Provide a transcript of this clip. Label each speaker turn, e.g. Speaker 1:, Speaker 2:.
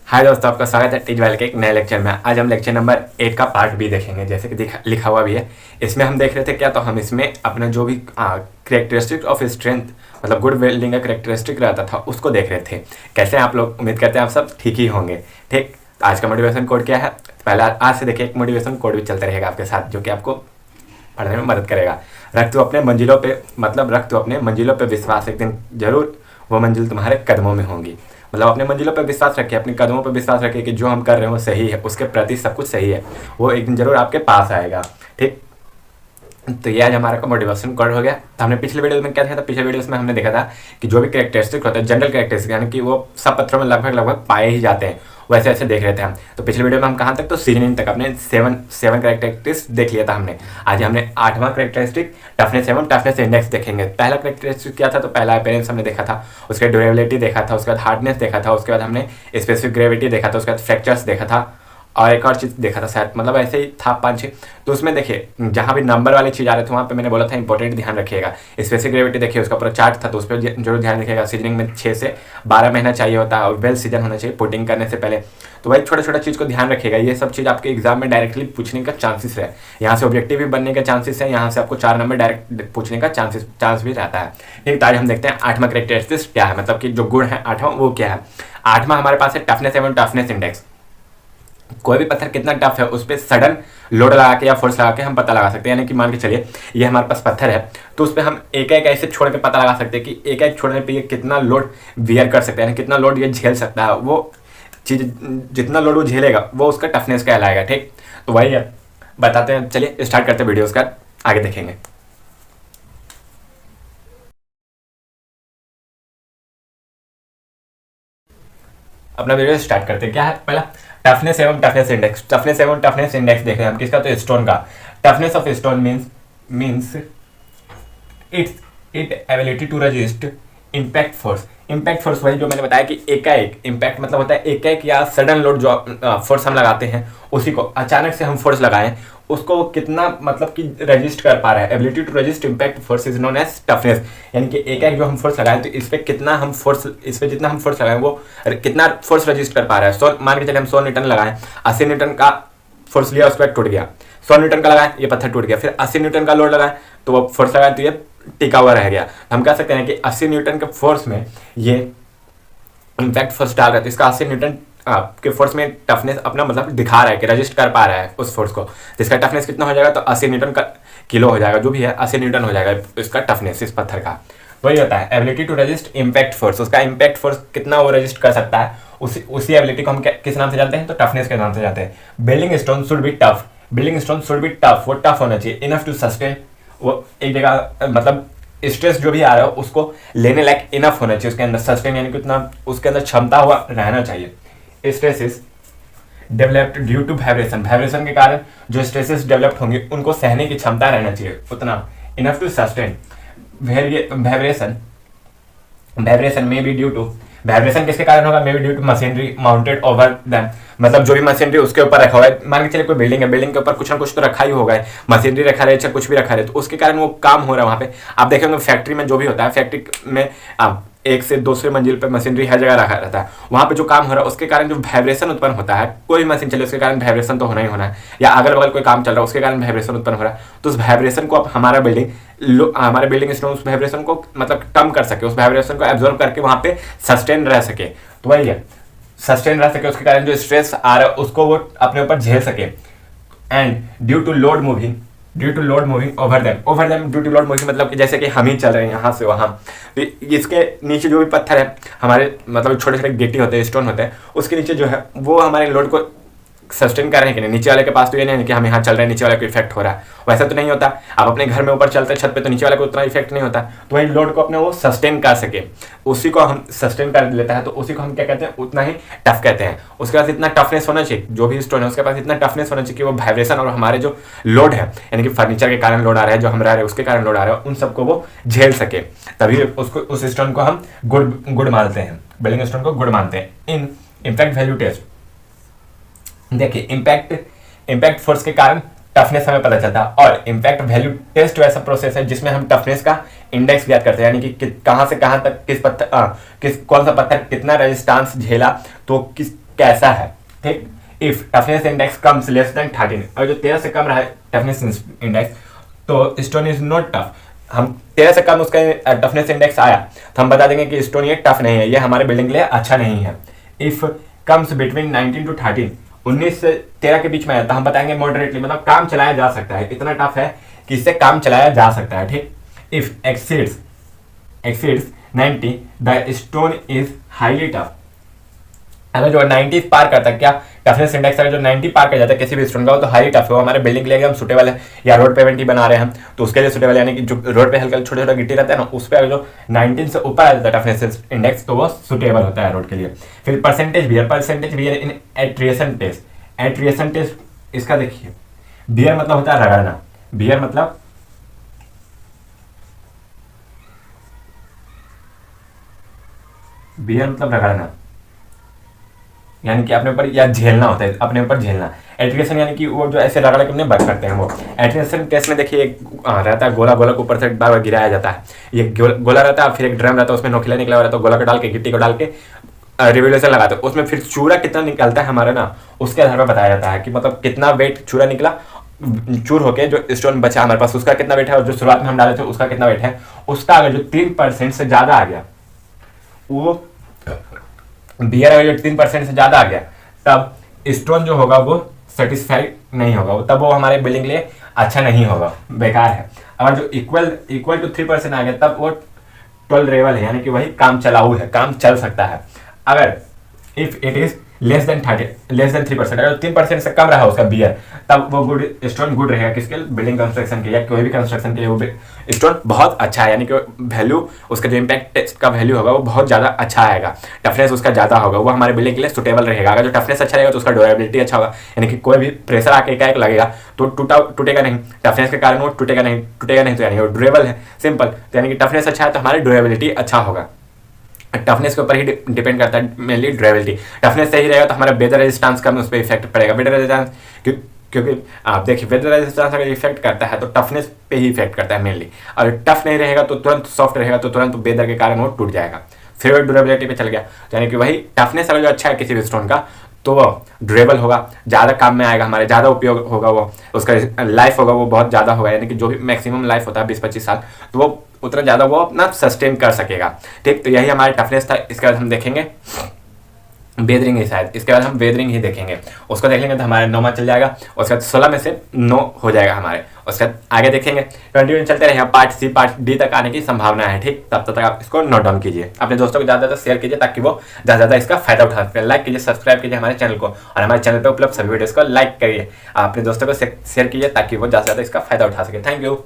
Speaker 1: हाय दोस्तों, आपका स्वागत है टीच वाले के एक नए लेक्चर में। आज हम लेक्चर नंबर 8 का पार्ट बी देखेंगे, जैसे कि लिखा हुआ भी है। इसमें हम देख रहे थे क्या, तो हम इसमें अपना जो भी करेक्टरिस्टिक ऑफ स्ट्रेंथ मतलब गुड बिल्डिंग का करेक्टरिस्टिक रहता था उसको देख रहे थे। कैसे आप लोग, उम्मीद करते हैं आप सब ठीक ही होंगे। ठीक, आज का मोटिवेशन कोड क्या है, पहले आज से देखिए एक मोटिवेशन कोड भी चलता रहेगा आपके साथ, जो कि आपको पढ़ने में मदद करेगा। रख तो अपने मंजिलों पे मतलब रख तो अपने मंजिलों पे विश्वास, एक दिन जरूर वो मंजिल तुम्हारे कदमों में होंगी। मतलब अपने मंजिलों पर विश्वास रखिए, अपने कदमों पर विश्वास रखिए कि जो हम कर रहे हैं वो सही है, उसके प्रति सब कुछ सही है, वो एक दिन जरूर आपके पास आएगा। ठीक, तो ये आज हमारा मोटिवेशन कोड हो गया। तो हमने पिछले वीडियो में क्या देखा था, पिछले वीडियो में हमने देखा था कि जो भी कैरेक्टरिस्टिक होता है, जनरल कैरेक्टरिस्टिक, यानी कि वो सब पत्थरों में लगभग पाए ही जाते हैं, वैसे ऐसे देख रहे थे हम। तो पिछले वीडियो में हम कहाँ तक, तो सीजनिंग तक अपने सेवन कैरेक्टरिस्टिक्स देख लिया था हमने। आज हमने 8वां कैरेक्टरिस्टिक टफनेस एवं टफनेस इंडेक्स देखेंगे। पहला कैरेक्टरिस्टिक क्या था, तो पहला अपीयरेंस हमने देखा था, उसके ड्यूरेबिलिटी देखा था, उसके बाद हार्डनेस देखा था, उसके बाद हमने स्पेसिफिक ग्रेविटी देखा था, उसके बाद फ्रैक्चर्स देखा था, और एक और चीज़ देखा था शायद, मतलब ऐसे ही था 5-6। तो उसमें देखिए जहाँ भी नंबर वाली चीज़ आ रही थी वहाँ पे मैंने बोला था इंपॉर्टेंट ध्यान रखिएगा। स्पेसिफिक ग्रेविटी देखिए, उसका पूरा चार्ट था, तो उस पर जरूर ध्यान रखिएगा। सीजनिंग में 6 से 12 महीना चाहिए होता है और वेल सीजन होना चाहिए पुटिंग करने से पहले। तो वही छोटा छोटा चीज़ को ध्यान रखिएगा। ये सब चीज़ आपके एग्जाम में डायरेक्टली पूछने का चांसेस है, यहाँ से ऑब्जेक्टिव भी बनने का चांसेस है, यहाँ से आपको 4 नंबर डायरेक्ट पूछने का चांस भी रहता है। ठीक, तो आज हम देखते हैं 8वां कैरेक्टरिस्टिक्स क्या है, मतलब कि जो गुण है 8वां वो क्या है। 8वां हमारे पास है टफनेस एवं टफनेस इंडेक्स। कोई भी पत्थर कितना टफ है उस पर सडन लोड लगा के या फोर्स लगा के हम पता लगा सकते हैं। यानी कि मान के चलिए ये हमारे पास पत्थर है, तो उस पर हम एक एक ऐसे छोड़ के पता लगा सकते हैं कि एक एक छोड़ने पे ये कितना लोड वियर कर सकता है, यानी कितना लोड ये झेल सकता है। वो चीज़ जितना लोड वो झेलेगा वो उसका टफनेस कहलाएगा। ठीक, तो वही है, बताते हैं। चलिए स्टार्ट करते हैं वीडियो, उसका आगे देखेंगे। अपना वीडियो स्टार्ट करते हैं। क्या है पहला, टफनेस एवं टफनेस इंडेक्स। टफनेस एवं टफनेस इंडेक्स देख रहे हैं हम किसका, तो स्टोन का। Toughness of stone means it ability to resist impact force. Impact force वही जो मैंने बताया कि एकाएक इम्पैक्ट मतलब होता है एकाएक या सडन लोड जो फोर्स हम लगाते हैं, उसी को अचानक से हम फोर्स लगाएं, उसको वो कितना मतलब कि रेजिस्ट कर पा रहा है। Ability to resist impact force is known as toughness. यानी कि एक जो हम फोर्स लगाएं तो इस पे कितना हम फोर्स, इस पे जितना हम फोर्स लगाएं वो कितना फोर्स रेजिस्ट कर पा रहा है। 100 मान के चले हम 100 न्यूटन लगाएं, 80 न्यूटन का फोर्स लिया, उसके बाद टूट गया। 100 न्यूटन का लगाएं, ये पत्थर टूट गया। फिर 80 न्यूटन का लोड लगाएं तो वो फोर्स लगाएं तो ये टिका हुआ रह गया। हम कह सकते हैं कि 80 न्यूटन के फोर्स में ये इम्पैक्ट फोर्स डाल रहा है, तो इसका 80 न्यूटन के फोर्स में टफनेस अपना मतलब दिखा रहा है कि रजिस्ट कर पा रहा है उस फोर्स को। तो इसका टफनेस कितना हो जाएगा, तो 80 न्यूटन का किलो हो जाएगा, जो भी है 80 न्यूटन हो जाएगा इसका टफनेस इस पत्थर का। वही होता है ability to resist impact force. उसका इम्पैक्ट फोर्स कितना वो रेजिस्ट कर सकता है, उसी एबिलिटी को हम किस नाम से जानते हैं, तो टफनेस के नाम से जानते हैं। Building stone should be tough. Building stone should be tough, वो टफ होना चाहिए। इनफ टू सस्टेन, वो एक जगह मतलब स्ट्रेस जो भी आ रहा है उसको लेने लायक इनफ होना चाहिए उसके अंदर। सस्टेन यानी कि उतना उसके अंदर क्षमता हुआ रहना चाहिए। Stresses developed due to vibration. Vibration के कारण जो स्ट्रेसेस डेवलप्ड होंगे उनको सहने की क्षमता रहना चाहिए उतना। Enough to sustain vibration. Vibration में बी ड्यू टू, वाइब्रेशन किसके कारण होगा, may be due to machinery mounted over them. मतलब जो भी मशीनरी उसके ऊपर रखा हुआ है, मान के चलिए कोई बिल्डिंग है, बिल्डिंग के ऊपर कुछ ना कुछ तो रखा ही होगा, मशीनरी रखा रहे चाहे कुछ भी रखा रहे, तो उसके कारण वो काम हो रहा है वहाँ पे। आप देखेंगे फैक्ट्री में जो भी होता है, फैक्ट्री में एक से दूसरे मंजिल पर मशीनरी हर जगह रखा रहता है, वहाँ पे जो काम हो रहा है उसके कारण जो वाइब्रेशन उत्पन्न होता है, कोई मशीन चले उसके कारण वाइब्रेशन तो होना ही होना है, या अगल बगल कोई काम चल रहा है उसके कारण वाइब्रेशन उत्पन्न हो रहा है। तो उस वाइब्रेशन को अब हमारे बिल्डिंग स्टोन उस वाइब्रेशन को मतलब कम कर सके, उस वाइब्रेशन को एब्जॉर्ब करके वहाँ पे सस्टेन रह सके। तो वही है, सस्टेन रह सके, उसके कारण जो स्ट्रेस आ रहा है उसको वो अपने ऊपर झेल सके। And due to load moving over them due to load moving मतलब कि जैसे कि हम ही चल रहे हैं यहाँ से वहाँ, तो इसके नीचे जो भी पत्थर है हमारे मतलब छोटे छोटे गिट्टी होते हैं, स्टोन होते हैं, उसके नीचे जो है वो हमारे लोड को सस्टेन कर रहे हैं कि नहीं। नीचे वाले के पास तो ये नहीं है कि हम यहाँ चल रहे हैं नीचे वाले को इफेक्ट हो रहा है, वैसा तो नहीं होता। आप अपने घर में ऊपर चलते हैं छत पे तो नीचे वाले को उतना इफेक्ट नहीं होता, तो वही लोड को अपने वो सस्टेन कर सके, उसी को हम सस्टेन कर लेता है, तो उसी को हम क्या कहते हैं, उतना ही टफ कहते हैं। उसके पास इतना टफनेस होना चाहिए, जो भी स्टोन है उसके पास इतना टफनेस होना चाहिए कि वो वाइब्रेशन और हमारे जो लोड है, यानी कि फर्नीचर के कारण लोड आ रहा है, जो हम रह रहे हैं उसके कारण लोड आ रहा है, उन सबको वो झेल सके, तभी उसको उस स्टोन को हम गुड मानते हैं, बिल्डिंग स्टोन को गुड मानते हैं। इन इम्पैक्ट वैल्यू टेस्ट देखिए, इम्पैक्ट फोर्स के कारण टफनेस हमें पता चलता है, और इम्पैक्ट वैल्यू टेस्ट वैसा प्रोसेस है जिसमें हम टफनेस का इंडेक्स ज्ञात करते हैं, यानी कि कहां से कहां तक कौन सा पत्थर कितना रेजिस्टेंस झेला, तो कैसा है, ठीक। If toughness index comes less than 13, और जो 13 से कम रहा है टफनेस इंडेक्स, तो स्टोन इज नॉट टफ। हम 13 से कम उसका टफनेस इंडेक्स आया तो हम बता देंगे कि स्टोन ये टफ नहीं है, ये हमारे बिल्डिंग के लिए अच्छा नहीं है। इफ कम्स बिटवीन 19 to 13, 19 से 13 के बीच में आया तो हम बताएंगे मॉडरेटली, मतलब काम चलाया जा सकता है, इतना टफ है कि इससे काम चलाया जा सकता है, ठीक। If exceeds 90, the stone is highly tough. अगर जो 90 पार करता है, क्या टफनेस इंडेक्स अगर जो 90 पार कर जाता है किसी भी स्टोन का, वो तो हाई टफ है, वो हमारे बिल्डिंग के लिए एकदम सुटेबल है, या रोड पेमेंट ही बना रहे हैं हम तो उसके लिए सुटेबल है। यानी कि जो रोड पे हल्का छोटा छोटा गिट्टी रहता है ना, उस पर अगर जो 19 से ऊपर आ जाता है टफनेस इंडेक्स, तो वो सुटेबल होता है रोड के लिए। फिर परसेंटेज बियर इन एट्रिएशन टेस्ट, इसका देखिए, बियर मतलब होता है रगड़ना, बियर मतलब रगड़ना, यानी कि अपने ऊपर या झेलना होता है, अपने ऊपर झेलना। एट्रिएशन यानी कि वो जो ऐसे रगड़ के अपने बच करते हैं वो। एट्रिएशन टेस्ट में देखिए एक रहता है गोला, गोला के ऊपर से बार बार गिराया जाता है, ये गोला रहता है, फिर एक ड्रम रहता है, उसमें नोखिला निकला हुआ रहता है, गोला को डाल के गिट्टी को डाल के रिवोल्यूशन लगाते हैं, उसमें फिर चूरा कितना निकलता है हमारा ना, उसके आधार पर बताया जाता है कि मतलब कितना वेट चूरा निकला, चूर होके जो स्टोन बचा हमारे पास उसका कितना वेट है, और जो शुरुआत में हम डाले थे उसका कितना वेट है, उसका अगर जो 3% से ज़्यादा आ गया, वो बियर अगर जो 3% से ज़्यादा आ गया, तब स्टोन जो होगा वो सेटिस्फाइड नहीं होगा, तब वो हमारे बिल्डिंग के लिए अच्छा नहीं होगा, बेकार है। अगर जो इक्वल टू 3% आ गया, तब वो टॉलरेबल है, यानी कि वही काम चलाऊ है, काम चल सकता है। अगर if it is less than 3%, अगर 3% से कम रहा उसका बियर, तब वो स्टोन गुड रहेगा, किसके लिए, बिल्डिंग कंस्ट्रक्शन के या कोई भी कंस्ट्रक्शन के लिए वो स्टोन बहुत अच्छा है, यानी कि वैल्यू उसका जो इम्पैक्ट का वैल्यू होगा वो बहुत ज़्यादा अच्छा आएगा, टफनेस उसका ज़्यादा होगा, वो हमारे बिल्डिंग के लिए सुटेबल रहेगा। अगर जो टफनेस अच्छा रहेगा तो उसका ड्यूरेबिलिटी अच्छा होगा, यानी कि कोई भी प्रेशर आके एकाएक लगेगा तो टूटेगा नहीं, टफनेस के कारण वो टूटेगा नहीं तो यानी वो ड्यूरेबल है, सिंपल। तो यानी कि टफनेस अच्छा है तो हमारी ड्यूरेबिलिटी अच्छा होगा। टफनेस के ऊपर ही डिपेंड करता है मेनली ड्यूरेबिलिटी। टफनेस सही रहेगा तो हमारा वेदर रेजिस्टेंस का उस पर इफेक्ट पड़ेगा, वेदर रेजिस्टेंस, क्योंकि आप देखिए वेदर रेजिस्टेंस अगर इफेक्ट करता है तो टफनेस पे ही इफेक्ट करता है मेनली। और टफ नहीं रहेगा तो तुरंत सॉफ्ट रहेगा तो तुरंत वेदर के कारण वो टूट जाएगा। फिर वो ड्यूरेबिलिटी पे चल गया, यानी कि वही टफनेस अगर जो अच्छा है किसी भी स्टोन का तो वो ड्यूरेबल होगा, ज़्यादा काम में आएगा, हमारे ज़्यादा उपयोग होगा, वो उसका लाइफ होगा वो बहुत ज़्यादा होगा, यानी कि जो भी मैक्सिमम लाइफ होता है 20-25 साल, तो वो उतना ज़्यादा वो अपना सस्टेन कर सकेगा, ठीक। तो यही हमारा टफनेस था। इसके बाद हम देखेंगे वेदरिंग ही, शायद इसके बाद हम वेदरिंग ही देखेंगे, उसको देख लेंगे तो हमारा 9 चल जाएगा, उसके बाद 16 में से 9 हो जाएगा हमारे। उसके बाद आगे देखेंगे, कंटिन्यू चलते रहेगा, पार्ट सी पार्ट डी तक आने की संभावना है, ठीक। तब तक आप इसको नोट डाउन कीजिए, अपने दोस्तों को ज़्यादा से शेयर कीजिए ताकि वो ज़्यादा ज़्यादा इसका फायदा उठा सकते हैं। लाइक कीजिए, सब्सक्राइब कीजिए हमारे चैनल को, और हमारे चैनल पर उपलब्ध सभी वीडियोज़ को लाइक करिए, अपने दोस्तों को शेयर कीजिए ताकि वो ज़्यादा से ज़्यादा इसका फायदा उठा सके। Thank you.